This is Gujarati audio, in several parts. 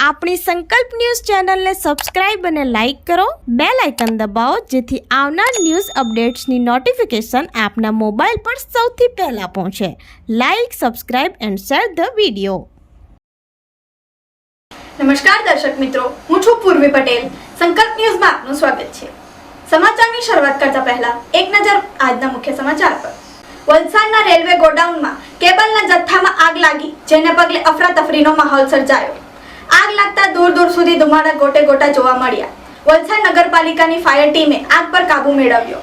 આપણી સંકલ્પ ન્યૂઝ ચેનલને સબસ્ક્રાઇબ અને લાઇક કરો, બેલ આઇકન દબાવો જેથી આવનાર ન્યૂઝ અપડેટ્સની નોટિફિકેશન આપના મોબાઈલ પર સૌથી પહેલા પહોંચે. Like, subscribe and share the video. નમસ્કાર દર્શક મિત્રો, હું છું પૂર્વી પટેલ. સંકલ્પ ન્યૂઝમાં આપનું સ્વાગત છે. સમાચારની શરૂઆત કરતા પહેલા એક નજર આજના મુખ્ય સમાચાર પર. વલસાડના રેલવે ગોડાઉનમાં કેબલના જથ્થામાં આગ લાગી, જેને પગલે અફરાતફરીનો માહોલ સર્જાયો. આગ લાગતા દૂર દૂર સુધી ધુમાડા ગોટે ગોટા જોવા મળ્યા. વલસાડ નગરપાલિકાની ફાયર ટીમે આગ પર કાબુ મેળવ્યો.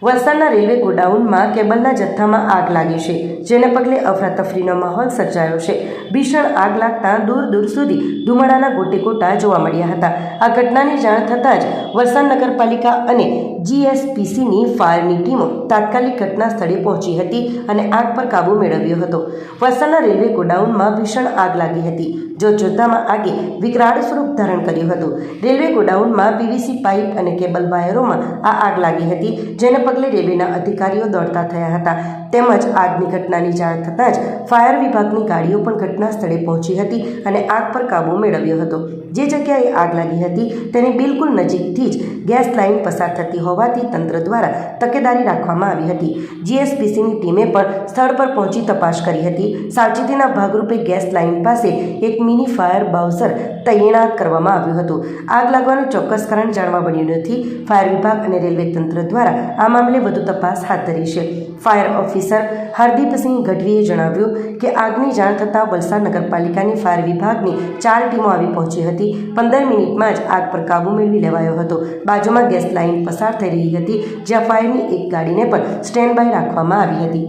વલસાડના રેલવે ગોડાઉનમાં કેબલના જથ્થામાં આગ લાગી છે, જેને પગલે અફરાતફરીનો માહોલ સર્જાયો છે. ભીષણ આગ લાગતા દૂર દૂર સુધી ધુમાડાના ગોટે ગોટા જોવા મળ્યા હતા. આ ઘટનાની જાણ થતાં જ વલસાડ નગરપાલિકા અને GSPCની ફાયરની ટીમો તાત્કાલિક ઘટના સ્થળે પહોંચી હતી અને આગ પર કાબુ મેળવ્યો હતો. વલસાડના રેલવે ગોડાઉનમાં ભીષણ આગ લાગી હતી. જોતજોતામાં આગે વિકરાળ સ્વરૂપ ધારણ કર્યું હતું. રેલવે ગોડાઉનમાં PVC પાઇપ અને કેબલ વાયરોમાં આ આગ લાગી હતી, જેને પગલે રેલવેના અધિકારીઓ દોડતા થયા હતા. તેમજ આગની ઘટનાની જાણ થતાં જ ફાયર વિભાગની ગાડીઓ પણ ઘટના સ્થળે પહોંચી હતી અને આગ પર કાબુ મેળવ્યો હતો. જે જગ્યાએ આગ લાગી હતી તેની બિલકુલ નજીકથી જ ગેસ લાઇન પસાર થતી હોવાથી તંત્ર દ્વારા તકેદારી રાખવામાં આવી હતી. GSPCની ટીમે પણ સ્થળ પર પહોંચી તપાસ કરી હતી. સાવચેતીના ભાગરૂપે ગેસ લાઇન પાસે એક મિની ફાયર બાઉસર તૈનાત કરવામાં આવ્યું હતું. આગ લાગવાનું ચોક્કસ કારણ જાણવા મળ્યું નથી. ફાયર વિભાગ અને રેલવે તંત્ર દ્વારા આ મામલે વધુ તપાસ હાથ ધરી છે. ફાયર ઓફિસર હરદીપસિંહ ગઢવીએ જણાવ્યું કે આગની જાણ થતાં વલસાડ નગરપાલિકાની ફાયર વિભાગની 4 ટીમો આવી પહોંચી હતી. 15 મિનિટમાં જ આગ પર કાબુ મેળવી લેવાયો હતો. બાજુમાં ગેસ લાઇન પસાર થઈ રહી હતી, જ્યાં ફાયરની એક ગાડીને પણ સ્ટેન્ડ બાય રાખવામાં આવી હતી.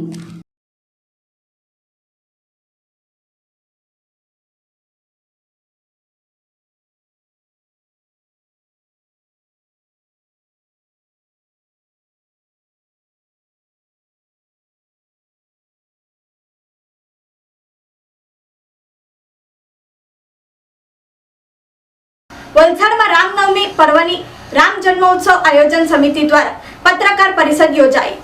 વલસાડમાં રામનવમી પર્વની રામ જન્મોત્સવ આયોજન સમિતિ દ્વારા પત્રકાર પરિષદ યોજાઈ.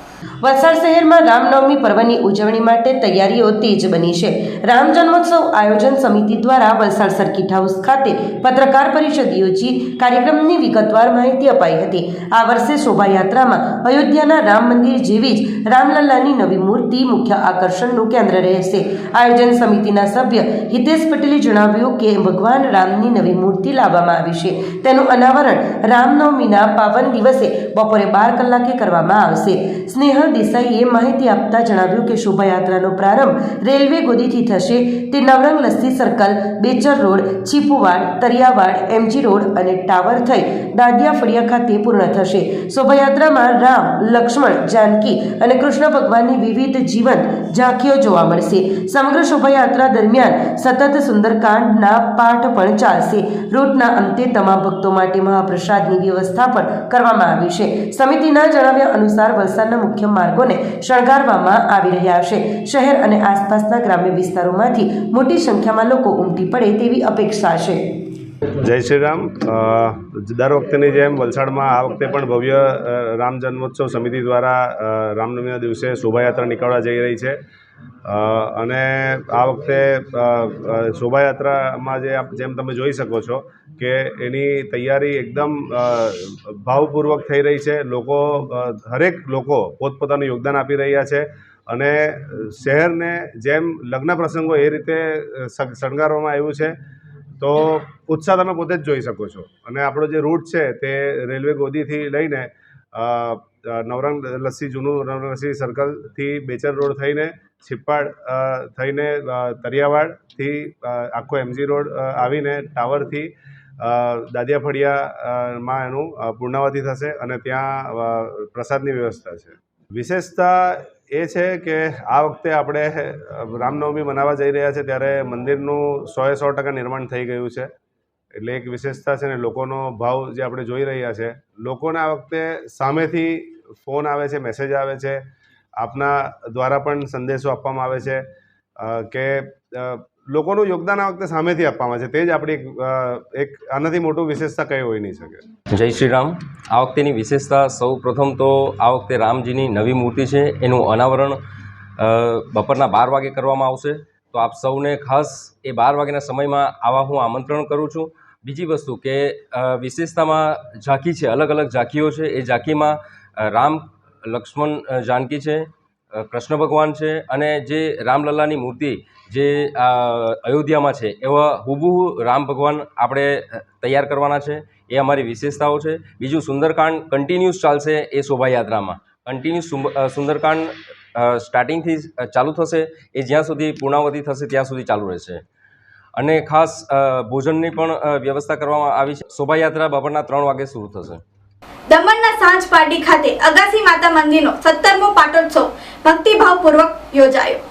વલસાડ શહેરમાં રામનવમી પર્વની ઉજવણી માટે તૈયારીઓ તેજ બની છે. રામ જન્મોત્સવ આયોજન સમિતિ દ્વારા વલસાડ સર્કિટ હાઉસ ખાતે પત્રકાર પરિષદ યોજી કાર્યક્રમની વિગતવાર માહિતી અપાઈ હતી. આ વર્ષે શોભાયાત્રામાં અયોધ્યાના રામ મંદિર જેવી જ રામલલ્લાની નવી મૂર્તિ મુખ્ય આકર્ષણનું કેન્દ્ર રહેશે. આયોજન સમિતિના સભ્ય હિતેશ પટેલે જણાવ્યું કે ભગવાન રામની નવી મૂર્તિ લાવવામાં આવી છે. તેનું અનાવરણ રામનવમીના પાવન દિવસે બપોરે 12 કલાકે કરવામાં આવશે. સ્નેહલ દેસાઈએ માહિતી આપતા જણાવ્યું કે શોભાયાત્રાનો પ્રારંભ રેલવે ગોદીથી થશે. તે Navrang lassi circle, Bechar road, Chipuvad, Tariyavad, MG road અને ટાવર થઈ દાદિયા ફળિયા ખાતે પૂર્ણ થશે. શોભાયાત્રામાં રામ, લક્ષ્મણ, જાનકી અને કૃષ્ણ ભગવાનની વિવિધ જીવંત ઝાંખીઓ જોવા મળશે. સમગ્ર શોભાયાત્રા દરમિયાન સતત સુંદરકાંડના પાઠ પણ ચાલશે. રૂટના અંતે તમામ ભક્તો માટે મહાપ્રસાદની વ્યવસ્થા પણ કરવામાં આવી છે. સમિતિના જણાવ્યા અનુસાર વલસાડના મુખ્ય માર્ગોને શણગારવામાં આવી રહ્યા છે. શહેર અને આસપાસના ગ્રામ્ય વિસ્તારોમાંથી મોટી સંખ્યામાં લોકો ઉમટી પડે તેવી અપેક્ષા છે. જય શ્રી રામ. દર વખતેની જેમ વલસાડમાં આ વખતે પણ ભવ્ય રામ જન્મોત્સવ સમિતિ દ્વારા રામનવમીના દિવસે શોભાયાત્રા નીકળવા જઈ રહી છે. અને આ વખતે શોભાયાત્રામાં જેમ તમે જોઈ શકો છો કે એની તૈયારી એકદમ ભાવપૂર્વક થઈ રહી છે. હરેક લોકો પોતપોતાનું યોગદાન આપી રહ્યા છે અને શહેરને જેમ લગ્ન પ્રસંગો એ રીતે શણગારવામાં આવ્યું છે. તો ઉત્સાહ તમે પોતે જ જોઈ શકો છો. અને આપણો જે રૂટ છે તે રેલવે ગોદીથી લઈને નવરંગ લસ્સી, જૂનું નવરંગ લસ્સી સર્કલથી બેચર રોડ થઈને છીપાડ થઈને તરિયાવાડથી આખો MG રોડ આવીને ટાવરથી દાદિયા ફળિયામાં એનું પૂર્ણાવતી થશે અને ત્યાં પ્રસાદની વ્યવસ્થા છે. વિશેષતા એ છે કે આ વખતે આપણે રામનવમી મનાવવા જઈ રહ્યા છે ત્યારે મંદિરનું 100% નિર્માણ થઈ ગયું છે. એટલે એક વિશેષતા છે ને લોકોનો ભાવ જે આપણે જોઈ રહ્યા છે. લોકોને આ વખતે સામેથી ફોન આવે છે, મેસેજ આવે છે, આપના દ્વારા પણ સંદેશો આપવામાં આવે છે કે લોકોનું યોગદાન આ વખતે સામેથી આપવામાં છે. તે જ આપણી એક આનાથી મોટું વિશેષતા કંઈ હોઈ નહીં શકે. જય શ્રી રામ. આ વખતેની વિશેષતા સૌ પ્રથમ તો આ વખતે રામજીની નવી મૂર્તિ છે, એનું અનાવરણ બપોરના 12 વાગે કરવામાં આવશે. તો આપ સૌને ખાસ એ 12 વાગ્યાના સમયમાં આવા હું આમંત્રણ કરું છું. બીજી વસ્તુ કે વિશેષતામાં ઝાંખી છે, અલગ અલગ ઝાંખીઓ છે. એ ઝાંખીમાં રામ, લક્ષ્મણ, જાનકી છે, કૃષ્ણ ભગવાન છે, અને જે રામલલ્લાની મૂર્તિ જે અયોધ્યામાં છે એવા હુબહુ રામ ભગવાન આપણે તૈયાર કરવાના છે. એ અમારી વિશેષતાઓ છે. બીજું, સુંદરકાંડ કન્ટિન્યુઅસ ચાલશે એ શોભાયાત્રામાં. કન્ટિન્યુઅસ સુંદરકાંડ સ્ટાર્ટિંગથી ચાલુ થશે, એ જ્યાં સુધી પૂર્ણાવતી થશે ત્યાં સુધી ચાલુ રહેશે. અને ખાસ ભોજનની પણ વ્યવસ્થા કરવામાં આવી છે. શોભાયાત્રા બપોરના 3 વાગે શરૂ થશે. દમણના સાંજ પાર્ટી ખાતે અગાસી માતા મંદિરનો 17મો પાટોત્સવ ભક્તિભાવપૂર્વક યોજાયો.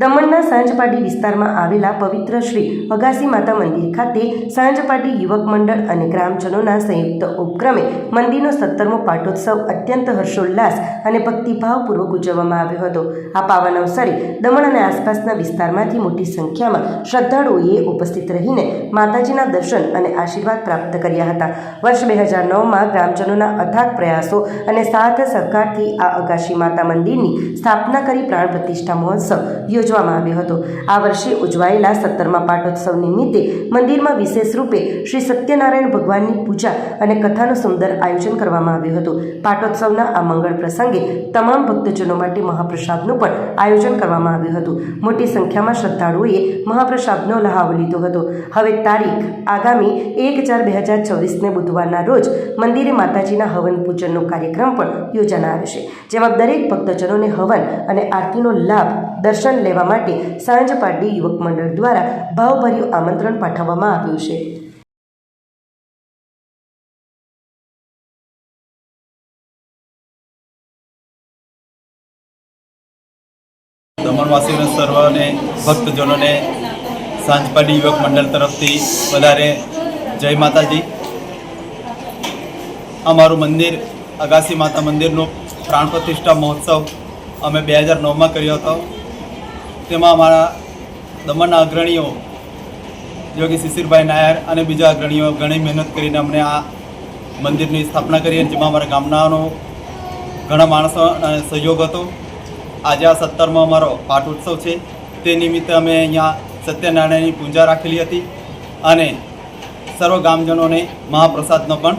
દમણના સાંજપાટી વિસ્તારમાં આવેલા પવિત્ર શ્રી અગાસી માતા મંદિર ખાતે સાંજપાટી યુવક મંડળ અને ગ્રામજનોના સંયુક્ત ઉપક્રમે મંદિરનો 17મો પાટોત્સવ અત્યંત હર્ષોલ્લાસ અને ભક્તિભાવપૂર્વક ઉજવવામાં આવ્યો હતો. આ પાવન અવસરે દમણ અને આસપાસના વિસ્તારમાંથી મોટી સંખ્યામાં શ્રદ્ધાળુઓએ ઉપસ્થિત રહીને માતાજીના દર્શન અને આશીર્વાદ પ્રાપ્ત કર્યા હતા. વર્ષ 2009માં ગ્રામજનોના અથાગ પ્રયાસો અને સાથ સહકારથી આ અગાસી માતા મંદિરની સ્થાપના કરી પ્રાણ પ્રતિષ્ઠા મહોત્સવ યોજવામાં આવ્યો હતો. આ વર્ષે ઉજવાયેલા 17મા પાટોત્સવ નિમિત્તે મંદિરમાં વિશેષ રૂપે શ્રી સત્યનારાયણ ભગવાનની પૂજા અને કથાનું સુંદર આયોજન કરવામાં આવ્યું હતું. પાટોત્સવના આ મંગળ પ્રસંગે તમામ ભક્તજનો માટે મહાપ્રસાદનું પણ આયોજન કરવામાં આવ્યું હતું. મોટી સંખ્યામાં શ્રદ્ધાળુઓએ મહાપ્રસાદનો લહાવો લીધો હતો. હવે તારીખ આગામી 1/4/2024ને બુધવારના રોજ મંદિરે માતાજીના હવન પૂજનનો કાર્યક્રમ પણ યોજાનાર છે, જેમાં દરેક ભક્તજનોને હવન અને આરતીનો લાભ દર્શન લેવા માટે સાંજ પાર્ટી યુવક મંડળ દ્વારા ભાવભર્યું આમંત્રણ પાઠવવામાં આવ્યું છે. દમણવાસીઓને સર્વને ભક્તજનોને સાંજપાટી યુવક મંડળ તરફથી વધારે જય માતાજી. અમારું મંદિર અગાસી માતા મંદિરનો પ્રાણ પ્રતિષ્ઠા મહોત્સવ અમે 2009માં કર્યો હતો. તેમાં અમારા દમણના અગ્રણીઓ યોગી શિશિરભાઈ નાયર અને બીજા અગ્રણીઓ ઘણી મહેનત કરીને અમને આ મંદિરની સ્થાપના કરી, જેમાં અમારા ગામનાનો ઘણા માણસો સહયોગ હતો. આજે આ 17મો અમારો પાટોત્સવ છે. તે નિમિત્તે અમે અહીંયા સત્યનારાયણની પૂજા રાખેલી હતી અને સર્વ ગામજનોને મહાપ્રસાદનો પણ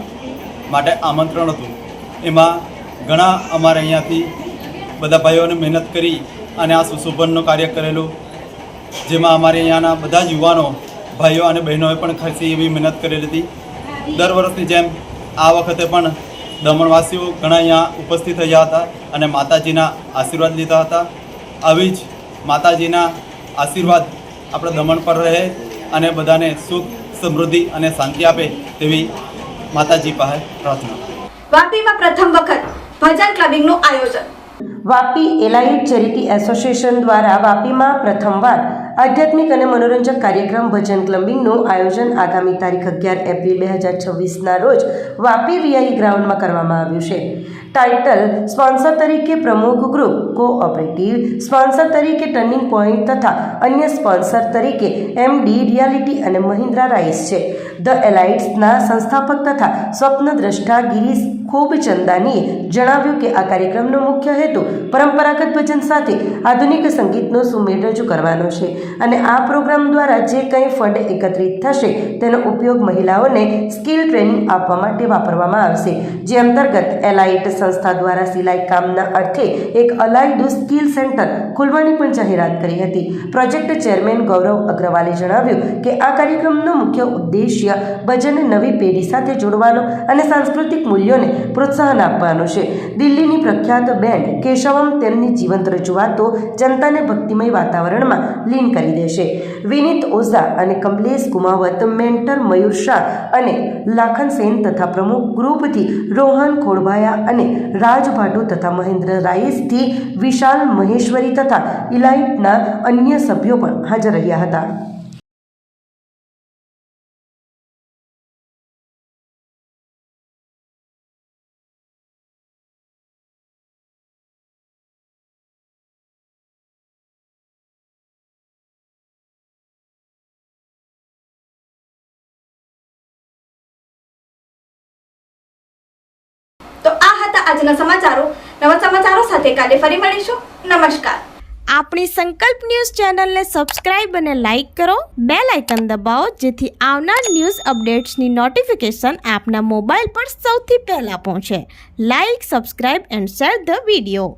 માટે આમંત્રણ હતું. એમાં ઘણા અમારે અહીંયાથી બધા ભાઈઓને મહેનત કરી અને આ સુશોભનનું કાર્ય કરેલું, જેમાં અમારે અહીંયાના બધા જ યુવાનો ભાઈઓ અને બહેનોએ પણ ખાસી એવી મહેનત કરેલી હતી. દર વર્ષની જેમ આ વખતે પણ દમણવાસીઓ ઘણા અહીંયા ઉપસ્થિત થયા હતા અને માતાજીના આશીર્વાદ લીધા હતા. આવી જ માતાજીના આશીર્વાદ આપણે દમણ પર રહે અને બધાને સુખ, સમૃદ્ધિ અને શાંતિ આપે તેવી માતાજી પાસે પ્રાર્થના. વાપીમાં પ્રથમ વખત ભજન ક્લબિંગનું આયોજન. વાપી એલાઇટ ચેરિટી એસોસિએશન દ્વારા વાપીમાં પ્રથમવાર આધ્યાત્મિક અને મનોરંજક કાર્યક્રમ ભજન ક્લબિંગનું આયોજન આગામી તારીખ 11 એપ્રિલ 2026ના રોજ વાપી વીઆઈ ગ્રાઉન્ડમાં કરવામાં આવ્યું છે. ટાઇટલ સ્પોન્સર તરીકે પ્રમુખ ગ્રુપ કોઓપરેટિવ, સ્પોન્સર તરીકે ટર્નિંગ પોઈન્ટ તથા અન્ય સ્પોન્સર તરીકે એમડી રિયાલિટી અને મહિન્દ્રા રાઇસ છે. ધ એલાઇટ્સના સંસ્થાપક તથા સ્વપ્નદ્રષ્ટા ગિરીશ ખોબચંદાનીએ જણાવ્યું કે આ કાર્યક્રમનો મુખ્ય હેતુ પરંપરાગત ભજન સાથે આધુનિક સંગીતનો સુમેળ રજૂ કરવાનો છે અને આ પ્રોગ્રામ દ્વારા જે કંઈ ફંડ એકત્રિત થશે તેનો ઉપયોગ મહિલાઓને સ્કિલ ટ્રેનિંગ આપવા માટે વાપરવામાં આવશે. જે અંતર્ગત એલાઇટ સંસ્થા દ્વારા સિલાઈ કામના અર્થે એક અલાયદું સ્કિલ સેન્ટર ખોલવાની પણ જાહેરાત કરી હતી. પ્રોજેક્ટ ચેરમેન ગૌરવ અગ્રવાલે જણાવ્યું કે આ કાર્યક્રમનો મુખ્ય ઉદ્દેશ્ય ભજનને નવી પેઢી સાથે જોડવાનો અને સાંસ્કૃતિક મૂલ્યોને પ્રોત્સાહન આપવાનો છે. દિલ્હીની પ્રખ્યાત બેન્ડ કેશવમ તેમની જીવંત રજૂઆતો જનતાને ભક્તિમય વાતાવરણમાં લીન કરી દેશે. વિનીત ઓઝા અને કમલેશ કુમાવત, મેન્ટર મયુર શાહ અને લાખન સેન તથા પ્રમુખ ગ્રુપથી રોહન ખોડભાયા અને રાજ ભાટુ તથા મહેન્દ્ર રાઈસથી વિશાલ મહેશ્વરી તથા ઇલાઇટના અન્ય સભ્યો પણ હાજર રહ્યા હતા. તો આ હતા આજના સમાચારો. નવા સમાચારો સાથે કાલે ફરી મળીશું. નમસ્કાર. આપણી સંકલ્પ ન્યૂઝ ચેનલને સબસ્ક્રાઇબ અને લાઇક કરો, બેલ આઇકન દબાવો જેથી આવનાર ન્યૂઝ અપડેટ્સની નોટિફિકેશન આપના મોબાઈલ પર સૌથી પહેલાં પહોંચે. Like, subscribe and share the video.